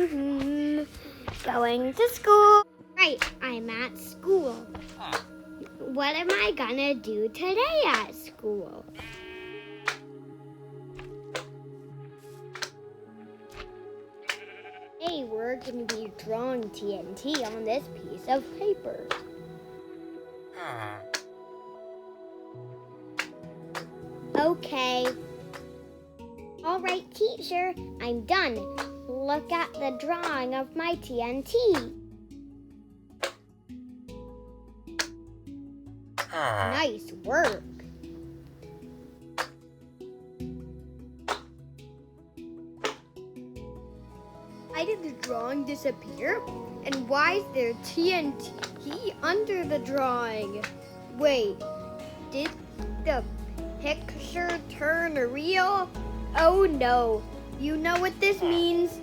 Going to school. Right, I'm at school. What am I gonna do today at school? Hey, we're gonna be drawing TNT on this piece of paper. Okay. All right, teacher, I'm done. Look at the drawing of my TNT. Nice work. Why did the drawing disappear? And why is there TNT under the drawing? Wait, did the picture turn real? Oh no, you know what this means?